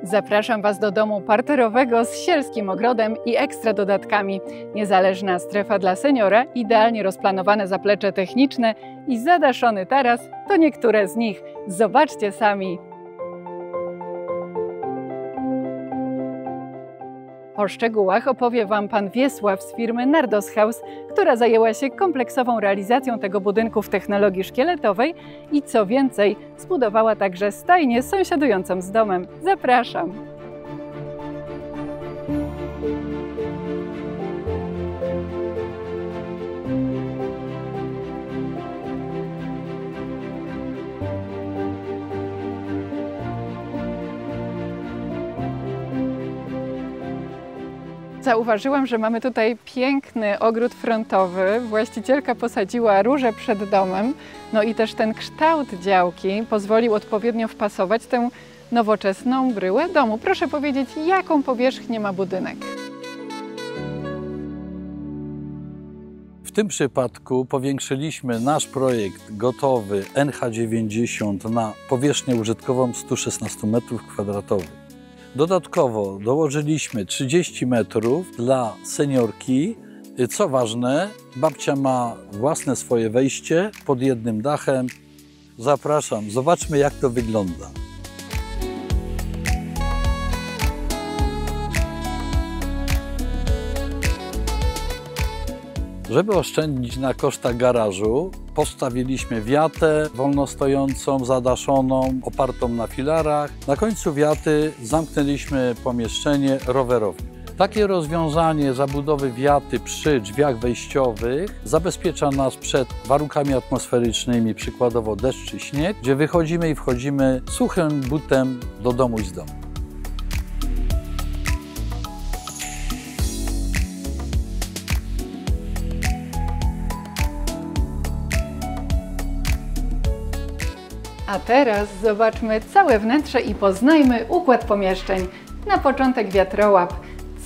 Zapraszam Was do domu parterowego z sielskim ogrodem i ekstra dodatkami. Niezależna strefa dla seniora, idealnie rozplanowane zaplecze techniczne i zadaszony taras to niektóre z nich. Zobaczcie sami. O szczegółach opowie Wam pan Wiesław z firmy Nardos House, która zajęła się kompleksową realizacją tego budynku w technologii szkieletowej i co więcej, zbudowała także stajnię sąsiadującą z domem. Zapraszam! Zauważyłam, że mamy tutaj piękny ogród frontowy. Właścicielka posadziła róże przed domem. No i też ten kształt działki pozwolił odpowiednio wpasować tę nowoczesną bryłę domu. Proszę powiedzieć, jaką powierzchnię ma budynek? W tym przypadku powiększyliśmy nasz projekt gotowy NH90 na powierzchnię użytkową 116 m². Dodatkowo dołożyliśmy 30 metrów dla seniorki. Co ważne, babcia ma własne swoje wejście pod jednym dachem. Zapraszam, zobaczmy jak to wygląda. Żeby oszczędzić na kosztach garażu, postawiliśmy wiatę wolnostojącą, zadaszoną, opartą na filarach. Na końcu wiaty zamknęliśmy pomieszczenie rowerowe. Takie rozwiązanie zabudowy wiaty przy drzwiach wejściowych zabezpiecza nas przed warunkami atmosferycznymi, przykładowo deszcz czy śnieg, gdzie wychodzimy i wchodzimy suchym butem do domu i z domu. A teraz zobaczmy całe wnętrze i poznajmy układ pomieszczeń. Na początek wiatrołap.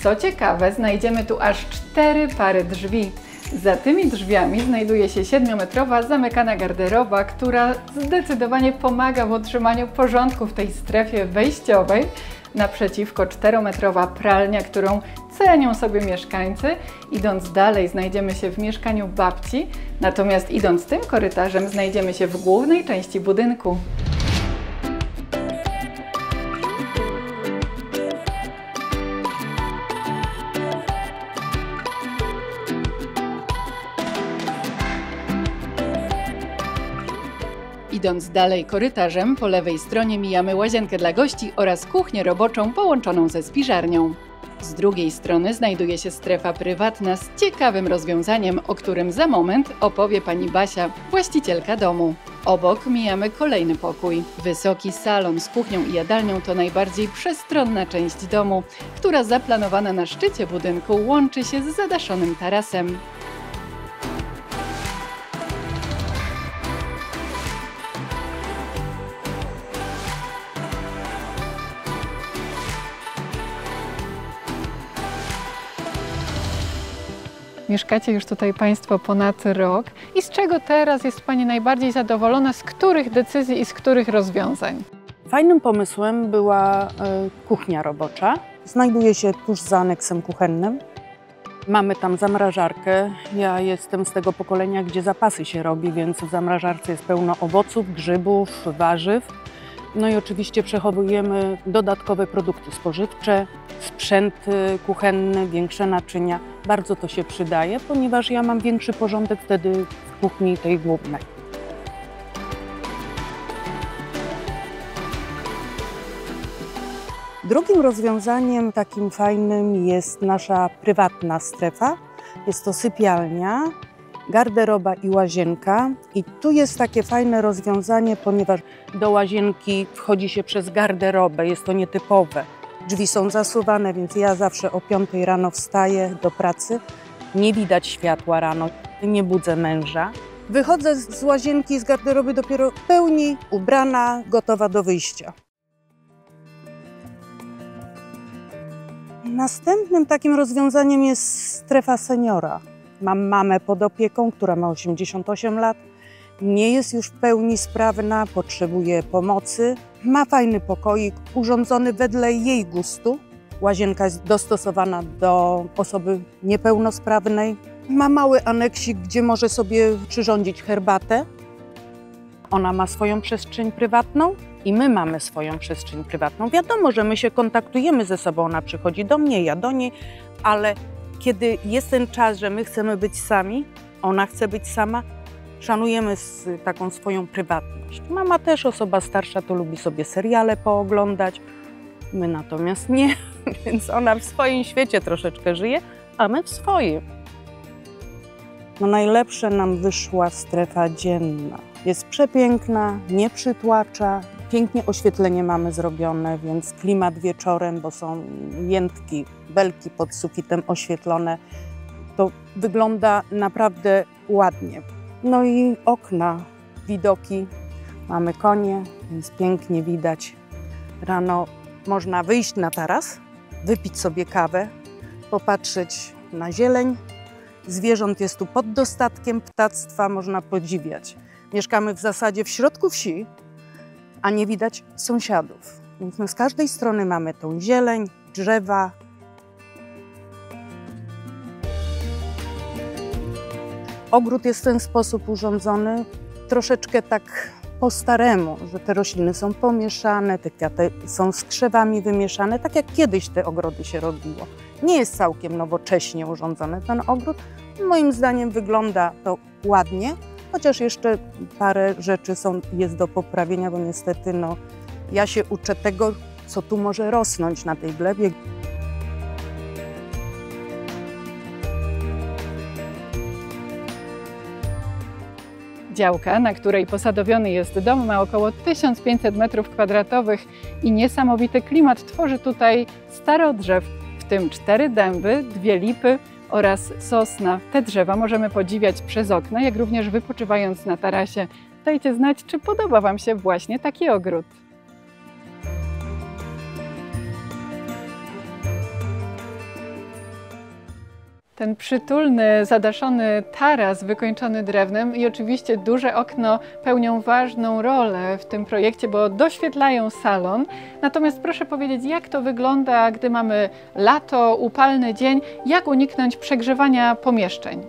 Co ciekawe, znajdziemy tu aż 4 pary drzwi. Za tymi drzwiami znajduje się 7-metrowa zamykana garderoba, która zdecydowanie pomaga w utrzymaniu porządku w tej strefie wejściowej. Naprzeciwko 4-metrowa pralnia, którą cenią sobie mieszkańcy. Idąc dalej znajdziemy się w mieszkaniu babci, natomiast idąc tym korytarzem znajdziemy się w głównej części budynku. Idąc dalej korytarzem, po lewej stronie mijamy łazienkę dla gości oraz kuchnię roboczą połączoną ze spiżarnią. Z drugiej strony znajduje się strefa prywatna z ciekawym rozwiązaniem, o którym za moment opowie pani Basia, właścicielka domu. Obok mijamy kolejny pokój. Wysoki salon z kuchnią i jadalnią to najbardziej przestronna część domu, która zaplanowana na szczycie budynku łączy się z zadaszonym tarasem. Mieszkacie już tutaj Państwo ponad rok. I z czego teraz jest Pani najbardziej zadowolona? Z których decyzji i z których rozwiązań? Fajnym pomysłem była kuchnia robocza. Znajduje się tuż za aneksem kuchennym. Mamy tam zamrażarkę. Ja jestem z tego pokolenia, gdzie zapasy się robi, więc w zamrażarce jest pełno owoców, grzybów, warzyw. No i oczywiście przechowujemy dodatkowe produkty spożywcze, sprzęt kuchenny, większe naczynia. Bardzo to się przydaje, ponieważ ja mam większy porządek wtedy w kuchni tej głównej. Drugim rozwiązaniem takim fajnym jest nasza prywatna strefa. Jest to sypialnia, garderoba i łazienka. I tu jest takie fajne rozwiązanie, ponieważ do łazienki wchodzi się przez garderobę, jest to nietypowe. Drzwi są zasuwane, więc ja zawsze o 5 rano wstaję do pracy. Nie widać światła rano, nie budzę męża. Wychodzę z łazienki, z garderoby dopiero w pełni ubrana, gotowa do wyjścia. Następnym takim rozwiązaniem jest strefa seniora. Mam mamę pod opieką, która ma 88 lat. Nie jest już w pełni sprawna, potrzebuje pomocy. Ma fajny pokoik, urządzony wedle jej gustu. Łazienka jest dostosowana do osoby niepełnosprawnej. Ma mały aneksik, gdzie może sobie przyrządzić herbatę. Ona ma swoją przestrzeń prywatną i my mamy swoją przestrzeń prywatną. Wiadomo, że my się kontaktujemy ze sobą, ona przychodzi do mnie, ja do niej, ale kiedy jest ten czas, że my chcemy być sami, ona chce być sama, szanujemy taką swoją prywatność. Mama też, osoba starsza, to lubi sobie seriale pooglądać, my natomiast nie, więc ona w swoim świecie troszeczkę żyje, a my w swoim. No najlepsze nam wyszła strefa dzienna. Jest przepiękna, nie przytłacza, pięknie oświetlenie mamy zrobione, więc klimat wieczorem, bo są jętki, belki pod sufitem oświetlone, to wygląda naprawdę ładnie. No i okna, widoki, mamy konie, więc pięknie widać. Rano można wyjść na taras, wypić sobie kawę, popatrzeć na zieleń. Zwierząt jest tu pod dostatkiem, ptactwa można podziwiać. Mieszkamy w zasadzie w środku wsi, a nie widać sąsiadów. Więc my z każdej strony mamy tą zieleń, drzewa. Ogród jest w ten sposób urządzony, troszeczkę tak po staremu, że te rośliny są pomieszane, te kwiaty są z krzewami wymieszane, tak jak kiedyś te ogrody się robiło. Nie jest całkiem nowocześnie urządzony ten ogród. Moim zdaniem wygląda to ładnie, chociaż jeszcze parę rzeczy jest do poprawienia, bo niestety ja się uczę tego, co tu może rosnąć na tej glebie. Działka, na której posadowiony jest dom, ma około 1500 m² i niesamowity klimat tworzy tutaj staro drzew, w tym 4 dęby, 2 lipy oraz sosna. Te drzewa możemy podziwiać przez okna, jak również wypoczywając na tarasie. Dajcie znać, czy podoba Wam się właśnie taki ogród. Ten przytulny, zadaszony taras wykończony drewnem i oczywiście duże okno pełnią ważną rolę w tym projekcie, bo doświetlają salon. Natomiast proszę powiedzieć, jak to wygląda, gdy mamy lato, upalny dzień, jak uniknąć przegrzewania pomieszczeń?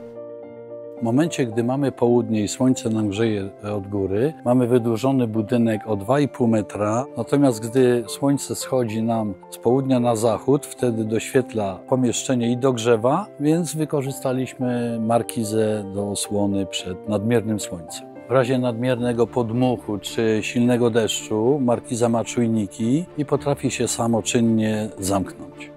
W momencie, gdy mamy południe i słońce nam grzeje od góry, mamy wydłużony budynek o 2,5 metra, natomiast gdy słońce schodzi nam z południa na zachód, wtedy doświetla pomieszczenie i dogrzewa, więc wykorzystaliśmy markizę do osłony przed nadmiernym słońcem. W razie nadmiernego podmuchu czy silnego deszczu markiza ma czujniki i potrafi się samoczynnie zamknąć.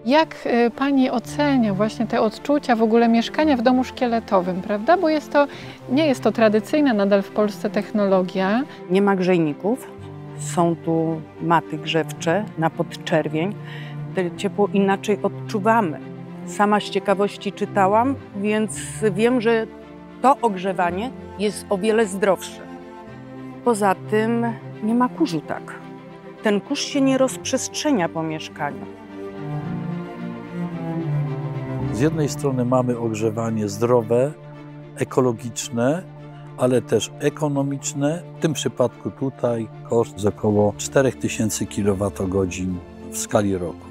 Jak Pani ocenia właśnie te odczucia w ogóle mieszkania w domu szkieletowym, prawda? Bo nie jest to tradycyjna nadal w Polsce technologia. Nie ma grzejników, są tu maty grzewcze na podczerwień. To ciepło inaczej odczuwamy. Sama z ciekawości czytałam, więc wiem, że to ogrzewanie jest o wiele zdrowsze. Poza tym nie ma kurzu tak. Ten kurz się nie rozprzestrzenia po mieszkaniu. Z jednej strony mamy ogrzewanie zdrowe, ekologiczne, ale też ekonomiczne. W tym przypadku tutaj koszt jest około 4000 kWh w skali roku.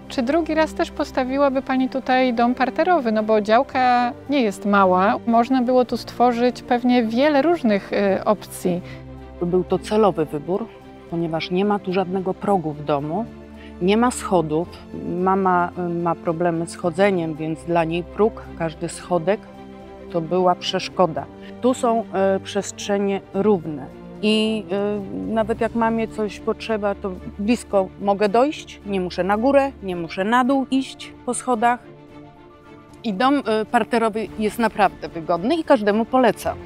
Czy drugi raz też postawiłaby Pani tutaj dom parterowy? No bo działka nie jest mała. Można było tu stworzyć pewnie wiele różnych opcji. Był to celowy wybór, ponieważ nie ma tu żadnego progu w domu. Nie ma schodów. Mama ma problemy z chodzeniem, więc dla niej próg, każdy schodek to była przeszkoda. Tu są przestrzenie równe i nawet jak mamie coś potrzeba, to blisko mogę dojść, nie muszę na górę, nie muszę na dół iść po schodach. I dom parterowy jest naprawdę wygodny i każdemu polecam.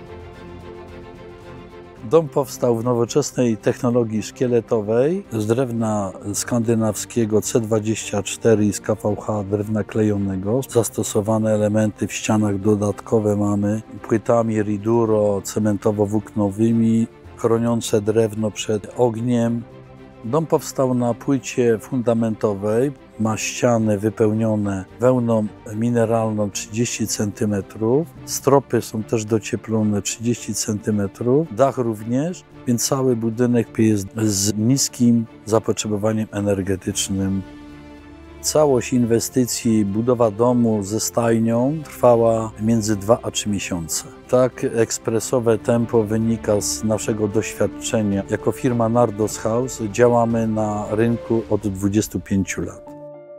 Dom powstał w nowoczesnej technologii szkieletowej z drewna skandynawskiego C24 i z KVH drewna klejonego. Zastosowane elementy w ścianach dodatkowe mamy płytami riduro cementowo-włóknowymi, chroniące drewno przed ogniem. Dom powstał na płycie fundamentowej, ma ściany wypełnione wełną mineralną 30 cm, stropy są też docieplone 30 cm, dach również, więc cały budynek jest z niskim zapotrzebowaniem energetycznym. Całość inwestycji, budowa domu ze stajnią trwała między 2 a 3 miesiące. Tak ekspresowe tempo wynika z naszego doświadczenia. Jako firma Nardos House działamy na rynku od 25 lat.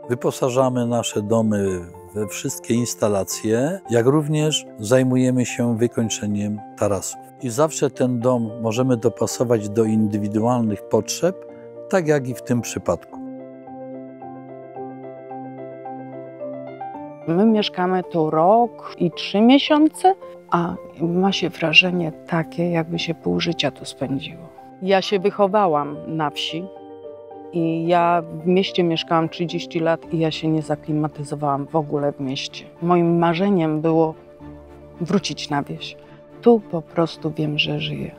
Wyposażamy nasze domy we wszystkie instalacje, jak również zajmujemy się wykończeniem tarasów. I zawsze ten dom możemy dopasować do indywidualnych potrzeb, tak jak i w tym przypadku. My mieszkamy tu rok i 3 miesiące, a ma się wrażenie takie, jakby się pół życia tu spędziło. Ja się wychowałam na wsi i ja w mieście mieszkałam 30 lat i ja się nie zaklimatyzowałam w ogóle w mieście. Moim marzeniem było wrócić na wieś. Tu po prostu wiem, że żyję.